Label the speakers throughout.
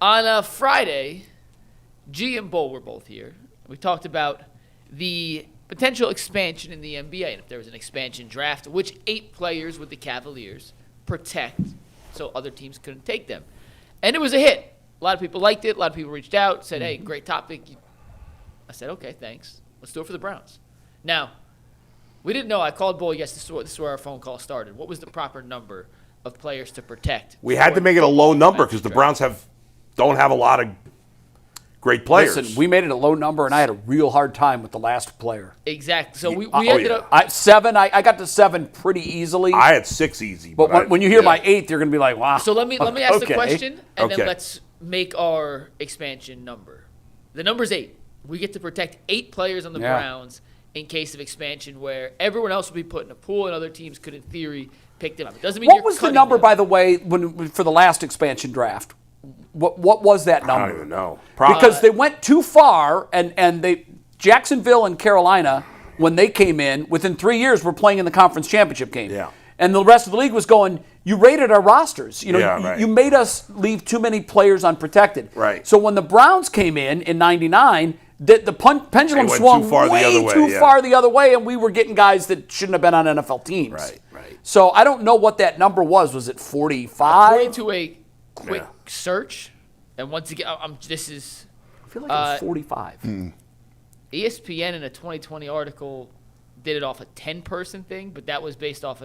Speaker 1: On Friday, G and Bull were both here. We talked about the potential expansion in the NBA, and if there was an expansion draft, which 8 players would the Cavaliers protect so other teams couldn't take them? And it was a hit. A lot of people liked it. A lot of people reached out, said, hey, great topic. I said, okay, thanks. Let's do it for the Browns. Now, we didn't know. I called Bull. Yes, this is where our phone call started. What was the proper number of players to protect?
Speaker 2: We had to make it a low number because the Browns don't have a lot of great players.
Speaker 3: Listen, we made it a low number, and I had a real hard time with the last player.
Speaker 1: Exactly. So we ended up
Speaker 3: 7. I got to 7 pretty easily.
Speaker 2: I had 6 easy.
Speaker 3: But when you hear my 8th, you're going to be like, wow.
Speaker 1: So let me ask the question, and then let's make our expansion number. The number's 8. We get to protect 8 players on the Browns in case of expansion, where everyone else would be put in a pool and other teams could, in theory, pick them up. It doesn't mean
Speaker 3: what was the number, by the way, for the last expansion draft? What was that number?
Speaker 2: I don't even know.
Speaker 3: Because they went too far, and Jacksonville and Carolina, when they came in, within 3 years, were playing in the conference championship game.
Speaker 2: Yeah.
Speaker 3: And the rest of the league was going, you rated our rosters.
Speaker 2: Right.
Speaker 3: You made us leave too many players unprotected.
Speaker 2: Right.
Speaker 3: So when the Browns came in '99, the pendulum swung too far the other way, and we were getting guys that shouldn't have been on NFL teams.
Speaker 2: Right.
Speaker 3: So I don't know what that number was. Was it 45?
Speaker 1: According to a quick search, and once again,
Speaker 3: I feel like it was 45.
Speaker 1: ESPN in a 2020 article did it off a 10-person thing, but that was based off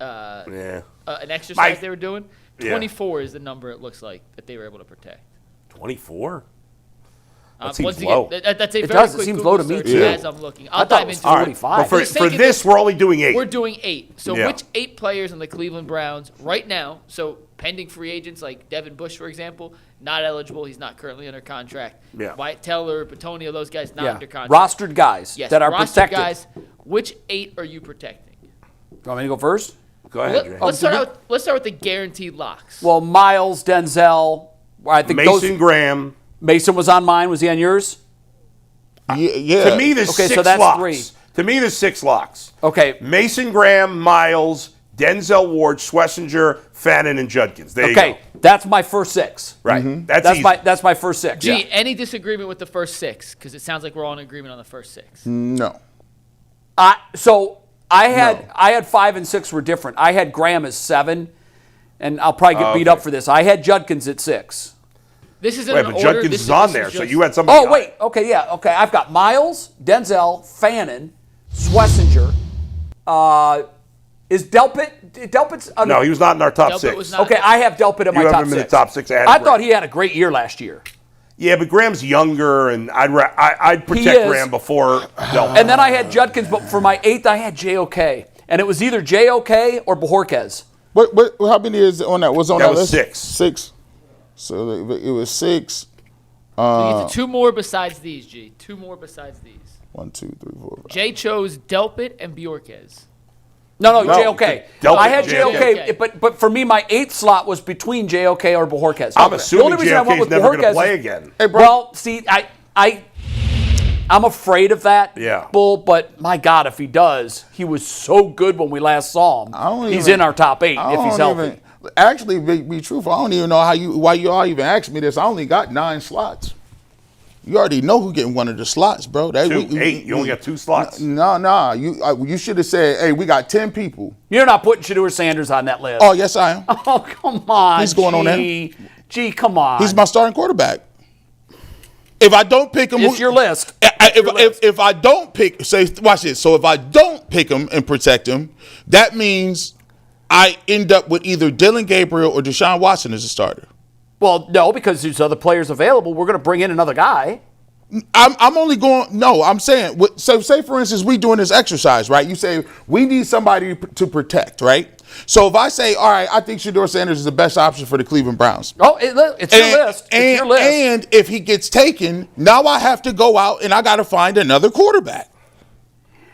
Speaker 1: an exercise they were doing. 24 is the number it looks like that they were able to protect.
Speaker 2: 24? That
Speaker 1: Once
Speaker 2: seems low.
Speaker 1: Again, that's a
Speaker 3: it
Speaker 1: very
Speaker 3: does.
Speaker 1: quick
Speaker 3: It seems
Speaker 1: Google
Speaker 3: low to me,
Speaker 1: search
Speaker 3: too.
Speaker 1: as I'm looking. I'll
Speaker 3: I thought
Speaker 1: dive
Speaker 3: it was
Speaker 1: into
Speaker 3: 45.
Speaker 2: But for this, we're only doing 8.
Speaker 1: We're doing 8. So
Speaker 2: Yeah.
Speaker 1: which 8 players on the Cleveland Browns right now, so pending free agents like Devin Bush, for example, not eligible. He's not currently under contract.
Speaker 2: Yeah.
Speaker 1: Wyatt Teller, Batonio, those guys not under contract.
Speaker 3: Rostered guys that are
Speaker 1: rostered
Speaker 3: protected.
Speaker 1: guys. Which 8 are you protecting?
Speaker 3: You want me to go first?
Speaker 2: Go ahead, Jay.
Speaker 1: Let's start with the guaranteed locks.
Speaker 3: Well, Miles, Denzel, I think
Speaker 2: Mason Graham.
Speaker 3: Mason was on mine. Was he on yours?
Speaker 4: Yeah.
Speaker 2: To me, there's 6
Speaker 3: so that's
Speaker 2: locks.
Speaker 3: 3.
Speaker 2: To me, there's 6 locks.
Speaker 3: Okay.
Speaker 2: Mason Graham, Miles, Denzel Ward, Schlesinger, Fannin, and Judkins. There you go.
Speaker 3: That's my first 6.
Speaker 2: Right. That's easy.
Speaker 3: That's my first 6.
Speaker 1: Gee, any disagreement with the first 6? Because it sounds like we're all in agreement on the first 6.
Speaker 4: No.
Speaker 3: So I had 5 and 6 were different. I had Graham as 7, and I'll probably get beat up for this. I had Judkins at 6.
Speaker 1: This isn't
Speaker 2: Wait,
Speaker 1: an
Speaker 2: but
Speaker 1: order.
Speaker 2: Judkins
Speaker 1: This
Speaker 2: is on
Speaker 1: this
Speaker 2: there,
Speaker 1: is
Speaker 2: so
Speaker 1: just-
Speaker 2: you had somebody.
Speaker 3: Oh, wait. Okay, yeah. Okay, I've got Miles, Denzel, Fannin, Schlesinger. Is Delpit's?
Speaker 2: No, he was not in our top
Speaker 1: Delpit
Speaker 2: 6.
Speaker 1: was not-
Speaker 3: Okay, I have Delpit in my
Speaker 2: You have
Speaker 3: top
Speaker 2: him
Speaker 3: 6.
Speaker 2: in the top 6.
Speaker 3: I thought he had a great year last year.
Speaker 2: Yeah, but Graham's younger, and I'd protect Graham before Delpit.
Speaker 3: And then I had Judkins, but for my 8th, I had JOK. And it was either JOK or Bojorquez.
Speaker 4: What? How many is on that? Was on
Speaker 2: That
Speaker 4: that
Speaker 2: was
Speaker 4: list?
Speaker 2: 6.
Speaker 4: 6. So it was 6.
Speaker 1: So you get to 2 more besides these, G. 2 more besides these.
Speaker 4: 1, 2, 3, 4, 5.
Speaker 1: Jay chose Delpit and Bjorquez.
Speaker 3: No, JOK.
Speaker 2: Delpit,
Speaker 3: I had
Speaker 1: JOK.
Speaker 3: JOK, but for me, my 8th slot was between JOK or Bojorquez.
Speaker 2: I'm
Speaker 3: The
Speaker 2: assuming
Speaker 3: only reason I went
Speaker 2: JOK's
Speaker 3: with
Speaker 2: never going to
Speaker 3: Bojorquez
Speaker 2: play
Speaker 3: is-
Speaker 2: again.
Speaker 4: Hey, bro.
Speaker 3: Well, see, I'm afraid of that,
Speaker 2: Yeah.
Speaker 3: Bull, but my God, if he does, he was so good when we last saw him. He's in our top 8 if he's healthy.
Speaker 4: Actually, be truthful, I don't even know why you all even asked me this. I only got 9 slots. You already know who's getting one of the slots, bro.
Speaker 2: 8. You only got 2 slots.
Speaker 4: No. You should have said, hey, we got 10 people.
Speaker 3: You're not putting Shedeur Sanders on that list.
Speaker 4: Oh, yes, I am.
Speaker 3: Oh, come on.
Speaker 4: He's going on there.
Speaker 3: Gee, come on.
Speaker 4: He's my starting quarterback. If I don't pick him,
Speaker 3: It's your list.
Speaker 4: If I don't pick, watch this. So if I don't pick him and protect him, that means I end up with either Dylan Gabriel or Deshaun Watson as a starter.
Speaker 3: Well, no, because there's other players available. We're going to bring in another guy.
Speaker 4: I'm only going. No, I'm saying. So, say for instance, we doing this exercise, right? You say we need somebody to protect, right? So if I say, all right, I think Shedeur Sanders is the best option for the Cleveland Browns.
Speaker 3: Oh, it's your list. It's your list.
Speaker 4: And if he gets taken, now I have to go out and I got to find another quarterback.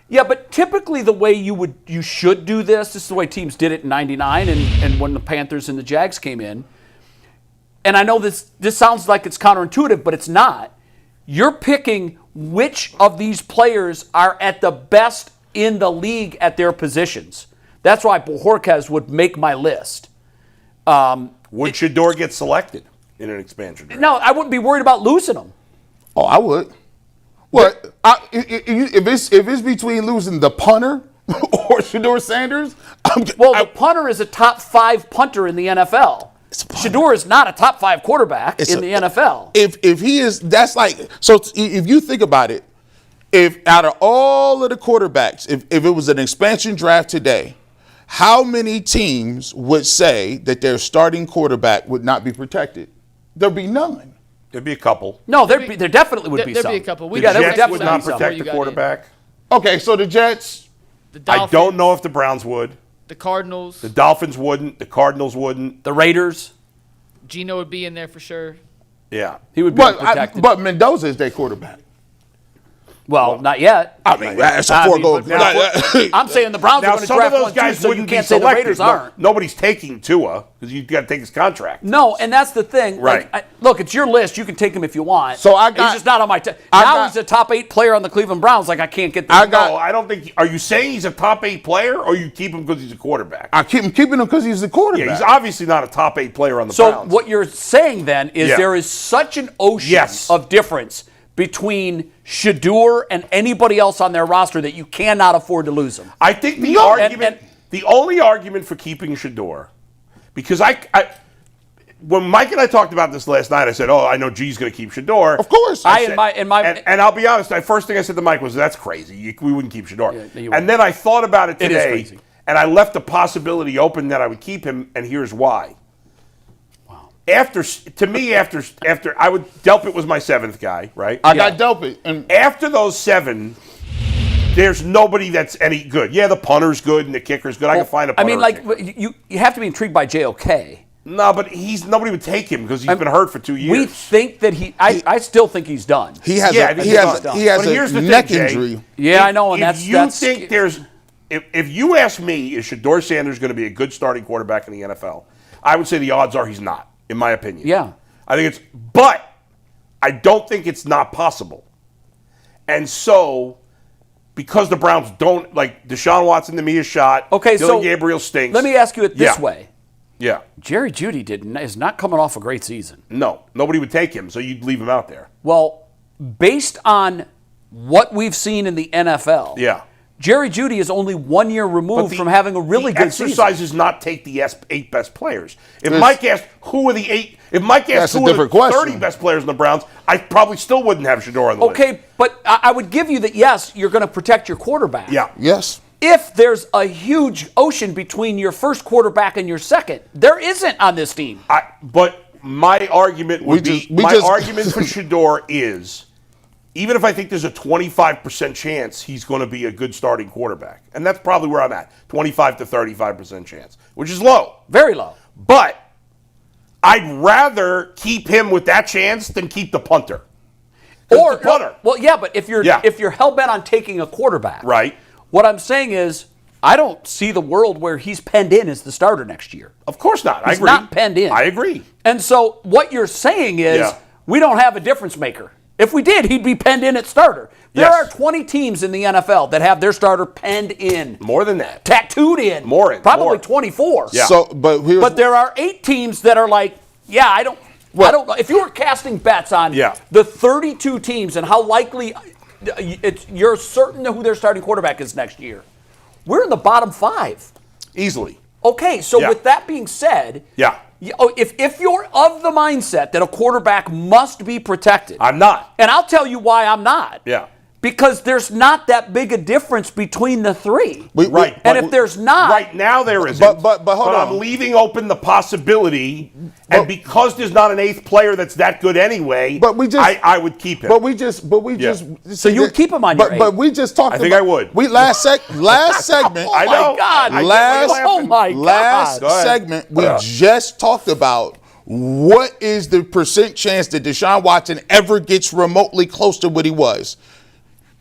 Speaker 3: Yeah, but typically the way you should do this is the way teams did it in '99 and when the Panthers and the Jags came in. And I know this sounds like it's counterintuitive, but it's not. You're picking which of these players are at the best in the league at their positions. That's why Bojorquez would make my list.
Speaker 2: Would Shedeur get selected? in an expansion draft.
Speaker 3: No, I wouldn't be worried about losing him.
Speaker 4: Oh, I would. What? If it's between losing the punter or Shedeur Sanders,
Speaker 3: The punter is a top 5 punter in the NFL. Shedeur is not a top 5 quarterback in the NFL.
Speaker 4: If he is, that's like, so if you think about it, if out of all of the quarterbacks, if it was an expansion draft today, how many teams would say that their starting quarterback would not be protected? There'd be none.
Speaker 2: There'd be a couple.
Speaker 3: No, there definitely would be some.
Speaker 1: There'd be a couple.
Speaker 2: The
Speaker 3: there would
Speaker 2: Jets
Speaker 3: definitely
Speaker 2: would not
Speaker 3: be some.
Speaker 2: protect the quarterback.
Speaker 4: Okay, so the Jets.
Speaker 1: The
Speaker 2: I
Speaker 1: Dolphins,
Speaker 2: don't know if the Browns would.
Speaker 1: The Cardinals.
Speaker 2: The Dolphins wouldn't. The Cardinals wouldn't.
Speaker 3: The Raiders,
Speaker 1: Geno would be in there for sure.
Speaker 2: Yeah.
Speaker 3: he would be protected.
Speaker 4: But Mendoza is their quarterback.
Speaker 3: Well, not yet.
Speaker 4: I mean, that's a foregone.
Speaker 3: I'm saying the Browns are
Speaker 2: Now,
Speaker 3: going to
Speaker 2: some of
Speaker 3: draft
Speaker 2: those
Speaker 3: one too,
Speaker 2: guys
Speaker 3: so you
Speaker 2: wouldn't be
Speaker 3: can't say the
Speaker 2: selected.
Speaker 3: Raiders aren't.
Speaker 2: Nobody's taking Tua because you've got to take his contract.
Speaker 3: No, and that's the thing.
Speaker 2: Right.
Speaker 3: Look, it's your list. You can take him if you want.
Speaker 4: So I
Speaker 3: He's
Speaker 4: got-
Speaker 3: just not on my. Now
Speaker 4: got-
Speaker 3: he's a top 8 player on the Cleveland Browns. Like I can't get. The,
Speaker 2: No, I don't think. Are you saying he's a top 8 player, or you keep him because he's a quarterback?
Speaker 4: I keep keeping him because he's the quarterback.
Speaker 2: Yeah, he's obviously not a top 8 player on the
Speaker 3: So
Speaker 2: Browns.
Speaker 3: what you're saying then is
Speaker 2: Yeah.
Speaker 3: there is such an ocean
Speaker 2: Yes.
Speaker 3: of difference between Shedeur and anybody else on their roster that you cannot afford to lose them.
Speaker 2: I think the
Speaker 4: No,
Speaker 2: argument, the only argument for keeping Shedeur, because when Mike and I talked about this last night, I said, "Oh, I know G's going to keep Shedeur."
Speaker 4: Of course.
Speaker 2: And I'll be honest. The first thing I said to Mike was, "That's crazy. We wouldn't keep Shedeur."
Speaker 3: Yeah, you
Speaker 2: and
Speaker 3: wouldn't.
Speaker 2: then I thought about it
Speaker 3: It is
Speaker 2: today,
Speaker 3: crazy.
Speaker 2: and I left the possibility open that I would keep him, and here's why. After I would Delpit was my 7th guy, right?
Speaker 4: I got Delpit. And
Speaker 2: After those 7, there's nobody that's any good. Yeah, the punter's good and the kicker's good. I can find a punter.
Speaker 3: I mean, like you have to be intrigued by JOK.
Speaker 2: No, but nobody would take him because he's been hurt for 2 years.
Speaker 3: We think that I still think he's done.
Speaker 4: he has
Speaker 2: Yeah, I
Speaker 4: a
Speaker 2: think
Speaker 4: he
Speaker 2: he's
Speaker 4: has
Speaker 2: done.
Speaker 4: he has
Speaker 2: But here's
Speaker 4: a
Speaker 2: the thing,
Speaker 4: neck
Speaker 2: Jay.
Speaker 4: injury.
Speaker 3: Yeah, I know, and
Speaker 2: if
Speaker 3: that's
Speaker 2: you think there's if you ask me, is Shedeur Sanders going to be a good starting quarterback in the NFL? I would say the odds are he's not, in my opinion.
Speaker 3: Yeah.
Speaker 2: I think but I don't think it's not possible. And so, because the Browns don't, like Deshaun Watson to me is shot.
Speaker 3: Okay,
Speaker 2: Dylan
Speaker 3: so
Speaker 2: Gabriel stinks.
Speaker 3: Let me ask you it this
Speaker 2: Yeah.
Speaker 3: way:
Speaker 2: Yeah.
Speaker 3: Jerry Jeudy is not coming off a great season.
Speaker 2: No, nobody would take him, so you'd leave him out there.
Speaker 3: Well, based on what we've seen in the NFL,
Speaker 2: Yeah.
Speaker 3: Jerry Jeudy is only 1 year removed from having a really good season.
Speaker 2: exercises not take the 8 best players. If
Speaker 4: This-
Speaker 2: Mike asked who are the 8, if Mike asked
Speaker 4: That's a
Speaker 2: who are the
Speaker 4: different question.
Speaker 2: 30 best players in the Browns, I probably still wouldn't have Shedeur on the list.
Speaker 3: Okay, but I would give you that, yes, you're going to protect your quarterback.
Speaker 2: Yeah.
Speaker 4: Yes.
Speaker 3: If there's a huge ocean between your first quarterback and your second, there isn't on this team.
Speaker 2: But my argument would
Speaker 4: We
Speaker 2: be,
Speaker 4: just-
Speaker 2: argument for Shedeur is, even if I think there's a 25% chance he's going to be a good starting quarterback, and that's probably where I'm at, 25 to 35% chance, which is low.
Speaker 3: Very low.
Speaker 2: But I'd rather keep him with that chance than keep the punter. 'Cause
Speaker 3: Or
Speaker 2: the punter.
Speaker 3: well, yeah, but if you're
Speaker 2: Yeah.
Speaker 3: hell bent on taking a quarterback,
Speaker 2: Right.
Speaker 3: What I'm saying is, I don't see the world where he's penned in as the starter next year.
Speaker 2: Of course not. I
Speaker 3: He's
Speaker 2: agree.
Speaker 3: not penned in.
Speaker 2: I agree.
Speaker 3: And so what you're saying is,
Speaker 2: Yeah.
Speaker 3: we don't have a difference maker. If we did, he'd be penned in at starter. There
Speaker 2: Yes.
Speaker 3: are 20 teams in the NFL that have their starter penned in,
Speaker 2: More than that.
Speaker 3: tattooed in,
Speaker 2: More.
Speaker 3: probably 24.
Speaker 2: Yeah.
Speaker 4: So, but
Speaker 3: But there are 8 teams that are like, yeah, I don't know. If you were casting bets on
Speaker 2: Yeah.
Speaker 3: the 32 teams and how likely you're certain who their starting quarterback is next year, we're in the bottom 5.
Speaker 2: Easily.
Speaker 3: Okay, so
Speaker 2: Yeah.
Speaker 3: with that being said,
Speaker 2: Yeah.
Speaker 3: if you're of the mindset that a quarterback must be protected,
Speaker 2: I'm not.
Speaker 3: and I'll tell you why I'm not.
Speaker 2: Yeah.
Speaker 3: Because there's not that big a difference between the 3.
Speaker 2: Right.
Speaker 3: And if there's not,
Speaker 2: Right now there isn't.
Speaker 4: but hold on.
Speaker 2: I'm leaving open the possibility, and because there's not an 8th player that's that good anyway,
Speaker 4: But we just-
Speaker 2: I would keep him.
Speaker 3: So you would keep him on your
Speaker 4: But we just talked.
Speaker 2: I think I would.
Speaker 4: We last segment.
Speaker 2: I know.
Speaker 3: my God.
Speaker 2: I get
Speaker 4: Last,
Speaker 2: why you're laughing.
Speaker 3: Oh my
Speaker 4: last
Speaker 3: God.
Speaker 2: Go ahead.
Speaker 4: segment, we just talked about what is the percent chance that Deshaun Watson ever gets remotely close to what he was.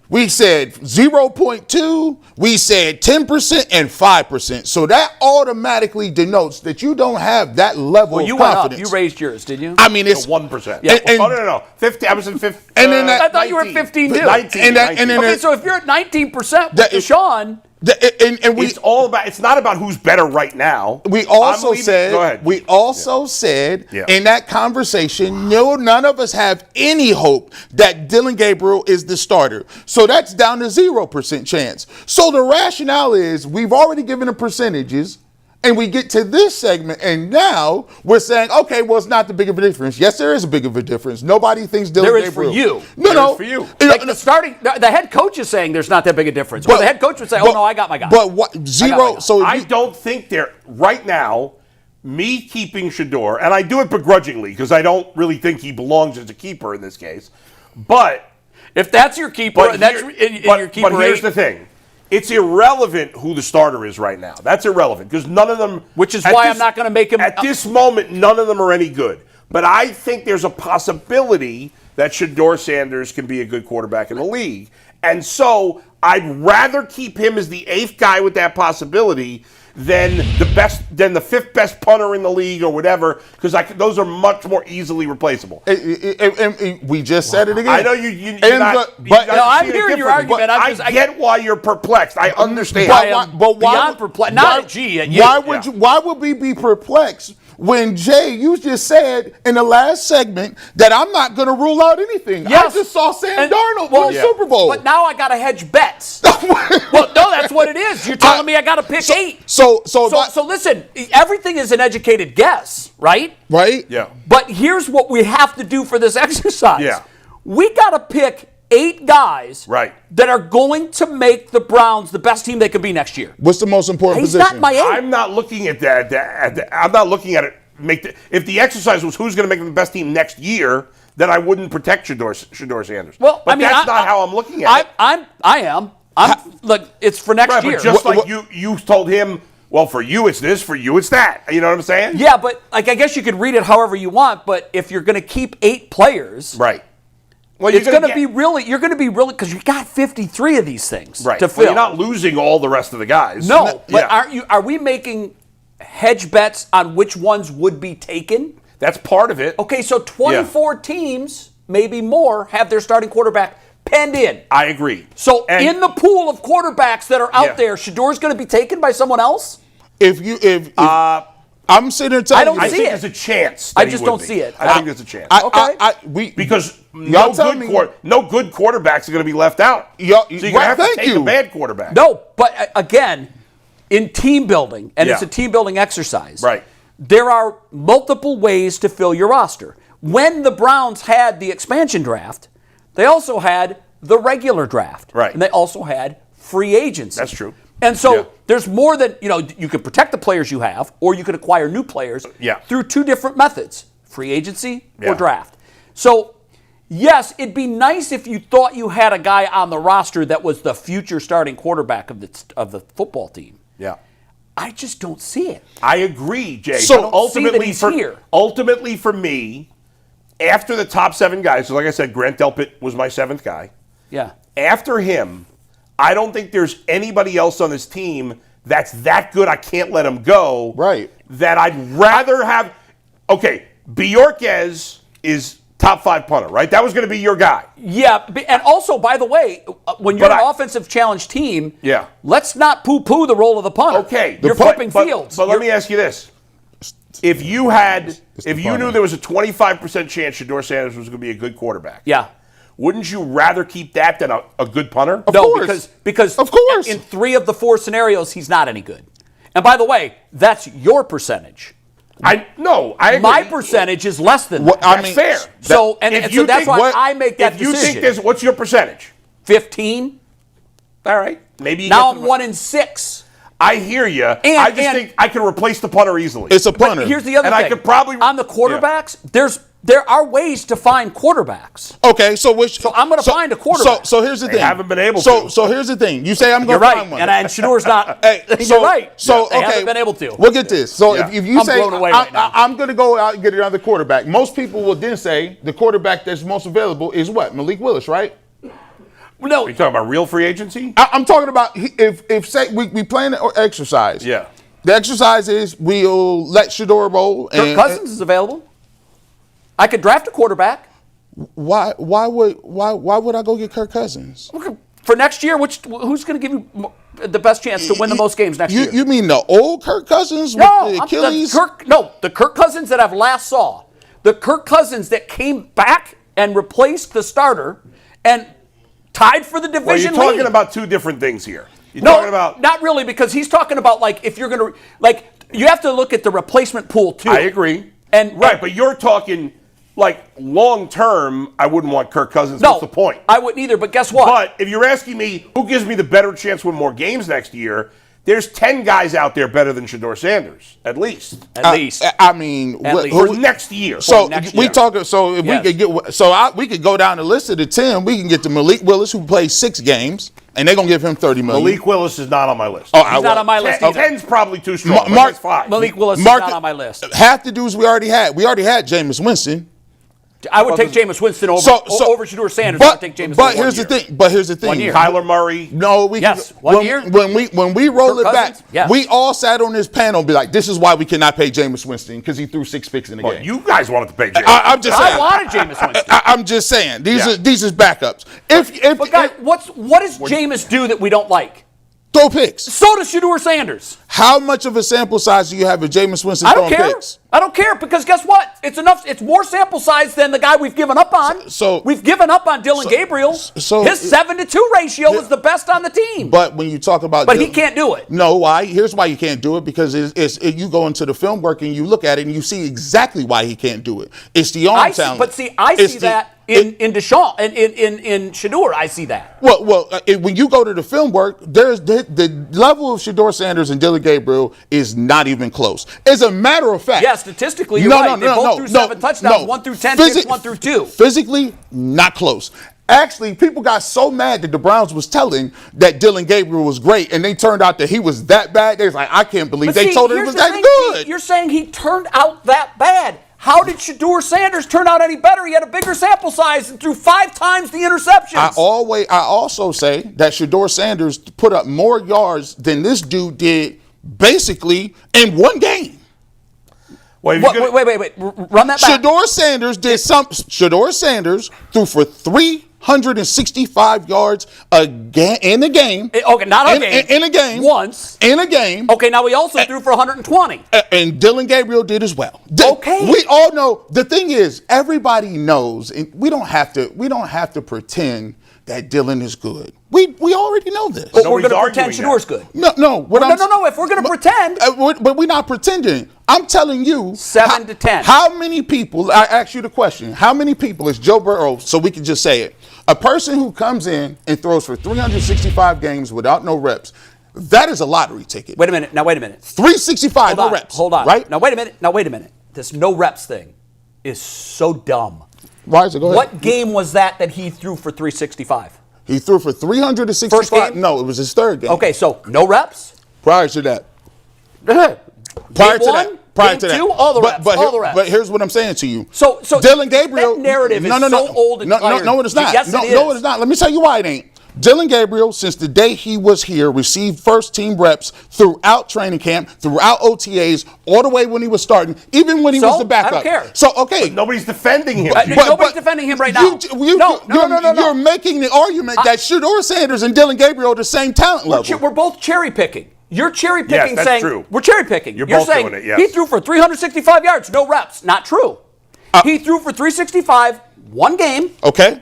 Speaker 4: We said 0.2, we said 10% and 5%. So that automatically denotes that you don't have that level
Speaker 3: well, you
Speaker 4: of
Speaker 3: went up.
Speaker 4: confidence.
Speaker 3: You raised yours, did you?
Speaker 4: I mean, it's
Speaker 2: 1%.
Speaker 3: Yeah.
Speaker 2: No. 50. I was in 50.
Speaker 4: And then
Speaker 3: I thought you were at 15 too.
Speaker 2: 19.
Speaker 4: And then
Speaker 3: Okay, so if you're at 19% with
Speaker 4: That-
Speaker 3: Deshaun,
Speaker 4: And we
Speaker 2: it's not about who's better right now.
Speaker 4: We also said
Speaker 2: Go ahead.
Speaker 4: we also said in that conversation, no, none of us have any hope that Dylan Gabriel is the starter. So that's down to 0% chance. So the rationale is we've already given the percentages. And we get to this segment, and now we're saying, okay, well, it's not the big of a difference. Yes, there is a big of a difference. Nobody thinks Dylan
Speaker 3: There is
Speaker 4: Gabriel.
Speaker 3: for you.
Speaker 4: No,
Speaker 2: for you.
Speaker 3: Like the head coach is saying there's not that big a difference. But the head coach would say, oh, no, I got my guy.
Speaker 4: But what, zero, so
Speaker 2: I don't think right now, me keeping Shedeur, and I do it begrudgingly because I don't really think he belongs as a keeper in this case. But
Speaker 3: if that's your keeper,
Speaker 2: but
Speaker 3: and that's your keeper.
Speaker 2: But here's the thing. It's irrelevant who the starter is right now. That's irrelevant because none of them.
Speaker 3: Which is why I'm not going to make him.
Speaker 2: At this moment, none of them are any good. But I think there's a possibility that Shedeur Sanders can be a good quarterback in the league. And so I'd rather keep him as the 8th guy with that possibility than the 5th best punter in the league or whatever, because those are much more easily replaceable.
Speaker 4: And we just said it again.
Speaker 2: I know
Speaker 3: I'm hearing your argument.
Speaker 2: I get why you're perplexed. I understand.
Speaker 4: But why?
Speaker 3: Perplexed. Not G.
Speaker 4: Why would we be perplexed when Jay, you just said in the last segment that I'm not going to rule out anything?
Speaker 3: Yes.
Speaker 4: I just saw Sam Darnold win the Super Bowl.
Speaker 3: But now I got to hedge bets. Well, no, that's what it is. You're telling me I got to pick 8.
Speaker 4: So
Speaker 3: listen, everything is an educated guess, right?
Speaker 4: Right?
Speaker 2: Yeah.
Speaker 3: But here's what we have to do for this exercise.
Speaker 2: Yeah.
Speaker 3: We got to pick 8 guys that are going to make the Browns the best team they can be next year.
Speaker 4: What's the most important
Speaker 3: He's
Speaker 4: position?
Speaker 3: not my 8.
Speaker 2: I'm not looking at that. I'm not looking at it. If the exercise was who's going to make them the best team next year, then I wouldn't protect Shedeur Sanders.
Speaker 3: Well,
Speaker 2: but that's not how I'm looking at it.
Speaker 3: I am. Look, it's for next year.
Speaker 2: But just like you told him, well, for you it's this, for you it's that. You know what I'm saying?
Speaker 3: Yeah, but I guess you could read it however you want. But if you're going to keep 8 players,
Speaker 2: right? Well,
Speaker 3: it's going to be really. You're going to be really because you got 53 of these things to fill.
Speaker 2: Well, you're not losing all the rest of the guys.
Speaker 3: No, but are we making hedge bets on which ones would be taken?
Speaker 2: That's part of it.
Speaker 3: Okay, so 24 teams, maybe more, have their starting quarterback penned in.
Speaker 2: I agree.
Speaker 3: So in the pool of quarterbacks that are out there, Shedeur's going to be taken by someone else?
Speaker 4: If I'm sitting there telling you,
Speaker 2: I think there's a chance.
Speaker 3: I just don't see it.
Speaker 2: I think there's a chance. Because no good quarterbacks are going to be left out. So you're going to have to take a bad quarterback.
Speaker 3: No, but again, in team building, and it's a team building exercise,
Speaker 2: right?
Speaker 3: There are multiple ways to fill your roster. When the Browns had the expansion draft, they also had the regular draft.
Speaker 2: Right.
Speaker 3: And they also had free agency.
Speaker 2: That's true.
Speaker 3: And so there's more than, you can protect the players you have, or you can acquire new players through 2 different methods, free agency or draft. So, yes, it'd be nice if you thought you had a guy on the roster that was the future starting quarterback of the football team.
Speaker 2: Yeah.
Speaker 3: I just don't see it.
Speaker 2: I agree, Jay.
Speaker 3: So
Speaker 2: but ultimately for me, after the top 7 guys, so like I said, Grant Delpit was my 7th guy.
Speaker 3: Yeah.
Speaker 2: After him, I don't think there's anybody else on this team that's that good I can't let him go.
Speaker 4: Right.
Speaker 2: That I'd rather have. Okay, Bjorquez is top 5 punter, right? That was going to be your guy.
Speaker 3: Yeah, and also, by the way, when you're an offensive challenge team, let's not poo-poo the role of the punter.
Speaker 2: Okay.
Speaker 3: You're flipping fields.
Speaker 2: But let me ask you this. If you knew there was a 25% chance Shedeur Sanders was going to be a good quarterback, wouldn't you rather keep that than a good punter?
Speaker 3: Of course. Because
Speaker 4: of course,
Speaker 3: in 3 of the 4 scenarios, he's not any good. And by the way, that's your percentage.
Speaker 2: I agree.
Speaker 3: My percentage is less than that.
Speaker 2: That's fair.
Speaker 3: So that's why I make that decision.
Speaker 2: If you think what's your percentage?
Speaker 3: 15.
Speaker 2: All right. Maybe
Speaker 3: now I'm 1 in 6.
Speaker 2: I hear you. I just think I can replace the punter easily.
Speaker 4: It's a punter.
Speaker 3: But here's the other thing.
Speaker 2: I could probably
Speaker 3: on the quarterbacks. There are ways to find quarterbacks.
Speaker 4: Okay, so
Speaker 3: I'm going to find a quarterback.
Speaker 4: So here's the thing.
Speaker 2: They haven't been able to.
Speaker 4: So here's the thing. You say I'm going
Speaker 3: to
Speaker 4: find one.
Speaker 3: And Shedeur's not.
Speaker 4: You're
Speaker 3: right.
Speaker 4: So
Speaker 3: they haven't been able to.
Speaker 4: We'll get this. So if you say
Speaker 3: blown away right now.
Speaker 4: I'm going to go out and get another quarterback, most people will then say the quarterback that's most available is what? Malik Willis, right?
Speaker 3: No.
Speaker 2: Are you talking about real free agency?
Speaker 4: I'm talking about if say we plan an exercise.
Speaker 2: Yeah.
Speaker 4: The exercise is we'll let Shedeur roll.
Speaker 3: Kirk Cousins is available. I could draft a quarterback.
Speaker 4: Why would I go get Kirk Cousins?
Speaker 3: For next year, who's going to give you the best chance to win the most games next year.
Speaker 4: You mean the old Kirk Cousins
Speaker 3: No,
Speaker 4: with the Achilles?
Speaker 3: the Kirk Cousins that I've last saw. The Kirk Cousins that came back and replaced the starter and tied for the division
Speaker 2: Well, you're talking
Speaker 3: lead.
Speaker 2: about two different things here. You're
Speaker 3: No,
Speaker 2: talking about.
Speaker 3: not really, because he's talking about like if you're going to like you have to look at the replacement pool too.
Speaker 2: I agree.
Speaker 3: And
Speaker 2: But you're talking like long term. I wouldn't want Kirk Cousins.
Speaker 3: No,
Speaker 2: What's the point?
Speaker 3: I wouldn't either. But guess what?
Speaker 2: But if you're asking me who gives me the better chance to win more games next year, there's 10 guys out there better than Shedeur Sanders, at least.
Speaker 3: At least.
Speaker 4: I mean,
Speaker 2: For next year.
Speaker 4: So
Speaker 3: next
Speaker 4: we
Speaker 3: year.
Speaker 4: talking. So if
Speaker 3: Yes.
Speaker 4: we could get, we could go down the list of the 10. We can get to Malik Willis, who plays 6 games, and they're gonna give him $30 million.
Speaker 2: Malik Willis is not on my list.
Speaker 3: He's not on my list either.
Speaker 2: 10's probably too strong. but
Speaker 4: Mark-
Speaker 2: that's fine.
Speaker 3: Malik Willis is
Speaker 4: Mark-
Speaker 3: not on my list.
Speaker 4: Half the dudes we already had. We already had Jameis Winston.
Speaker 3: I would take Jameis Winston over Shedeur Sanders. I would take Jameis
Speaker 4: But
Speaker 3: Winston.
Speaker 4: here's the thing.
Speaker 3: 1 year.
Speaker 2: Kyler Murray.
Speaker 4: No, we
Speaker 3: Yes,
Speaker 4: can,
Speaker 3: 1 year.
Speaker 4: when we roll
Speaker 3: Kirk
Speaker 4: it back,
Speaker 3: Cousins, yes.
Speaker 4: we all sat on this panel and be like, this is why we cannot pay Jameis Winston because he threw 6 picks in the
Speaker 2: Well,
Speaker 4: game.
Speaker 2: you guys wanted to pay James.
Speaker 4: I'm just saying.
Speaker 3: I wanted Jameis Winston.
Speaker 4: I'm just saying. These
Speaker 2: Yeah.
Speaker 4: are these is backups. If
Speaker 3: But guys, what does Jameis do that we don't like?
Speaker 4: throw picks.
Speaker 3: So does Shedeur Sanders.
Speaker 4: How much of a sample size do you have of Jameis Winston
Speaker 3: I don't
Speaker 4: throwing
Speaker 3: care.
Speaker 4: picks?
Speaker 3: I don't care because guess what? It's enough. It's more sample size than the guy we've given up on.
Speaker 4: So-
Speaker 3: we've given up on Dylan Gabriel.
Speaker 4: so-
Speaker 3: his 7-2 ratio is the best on the team.
Speaker 4: But when you talk about,
Speaker 3: But he can't do it.
Speaker 4: No, why? Here's why you can't do it because you go into the film work and you look at it and you see exactly why he can't do it. It's the arm talent.
Speaker 3: But see, I
Speaker 4: It's
Speaker 3: see
Speaker 4: the-
Speaker 3: that in Deshaun and in Shedeur. I see that.
Speaker 4: When you go to the film work, there's the level of Shedeur Sanders and Dylan Gabriel is not even close. As a matter of fact,
Speaker 3: Yeah, statistically, you're right. They both threw 7 touchdowns, 1 through 10, 6, 1 through 2.
Speaker 4: Physically, not close. Actually, people got so mad that the Browns was telling that Dylan Gabriel was great, and they turned out that he was that bad. They was like, I can't believe
Speaker 3: But
Speaker 4: they
Speaker 3: see,
Speaker 4: told him it
Speaker 3: here's
Speaker 4: was
Speaker 3: the
Speaker 4: that
Speaker 3: thing,
Speaker 4: good.
Speaker 3: You're saying he turned out that bad. How did Shedeur Sanders turn out any better? He had a bigger sample size and threw 5 times the interceptions.
Speaker 4: I also say that Shedeur Sanders put up more yards than this dude did basically in one game.
Speaker 2: Well, if
Speaker 3: What,
Speaker 2: you're gonna-
Speaker 3: wait. Run that back.
Speaker 4: Shedeur Sanders threw for 365 yards in the game.
Speaker 3: Okay, not a game.
Speaker 4: In a game.
Speaker 3: Once.
Speaker 4: In a game.
Speaker 3: Okay, now he also threw for 120.
Speaker 4: And Dylan Gabriel did as well.
Speaker 3: Okay.
Speaker 4: We all know. The thing is, everybody knows, and we don't have to pretend that Dylan is good. We already know this.
Speaker 3: But we're
Speaker 2: Nobody's
Speaker 3: going to pretend
Speaker 2: arguing
Speaker 3: Shedeur's
Speaker 2: that.
Speaker 3: good.
Speaker 4: No.
Speaker 3: No. If we're going to pretend.
Speaker 4: But we're not pretending. I'm telling you.
Speaker 3: 7 to 10.
Speaker 4: How many people, I ask you the question, how many people is Joe Burrow, so we can just say it, a person who comes in and throws for 365 games without no reps, that is a lottery ticket.
Speaker 3: Wait a minute.
Speaker 4: 365, no reps.
Speaker 3: Hold on.
Speaker 4: Right?
Speaker 3: Now, wait a minute. This no reps thing is so dumb.
Speaker 4: Why is it? Go ahead.
Speaker 3: What game was that he threw for 365?
Speaker 4: He threw for 365.
Speaker 3: First game?
Speaker 4: No, it was his third game.
Speaker 3: Okay, so no reps?
Speaker 4: Prior to that.
Speaker 3: Prior
Speaker 4: to that. Prior to that.
Speaker 3: All the reps.
Speaker 4: But here's what I'm saying to you.
Speaker 3: So
Speaker 4: Dylan Gabriel.
Speaker 3: that narrative is so old and tired.
Speaker 4: No, it is not.
Speaker 3: Yes, it
Speaker 4: No,
Speaker 3: is.
Speaker 4: it is not. Let me tell you why it ain't. Dylan Gabriel, since the day he was here, received first team reps throughout training camp, throughout OTAs, all the way when he was starting, even when he was the backup.
Speaker 3: I don't care.
Speaker 4: So, okay.
Speaker 2: nobody's defending him.
Speaker 3: Nobody's defending him right now. No.
Speaker 4: You're making the argument that Shedeur Sanders and Dylan Gabriel are the same talent level.
Speaker 3: We're both cherry picking. You're cherry picking,
Speaker 2: that's
Speaker 3: saying
Speaker 2: true.
Speaker 3: we're cherry picking.
Speaker 2: You're
Speaker 3: You're
Speaker 2: both
Speaker 3: saying
Speaker 2: doing it, yes.
Speaker 3: he threw for 365 yards, no reps. Not true. He threw for 365 one game.
Speaker 4: Okay.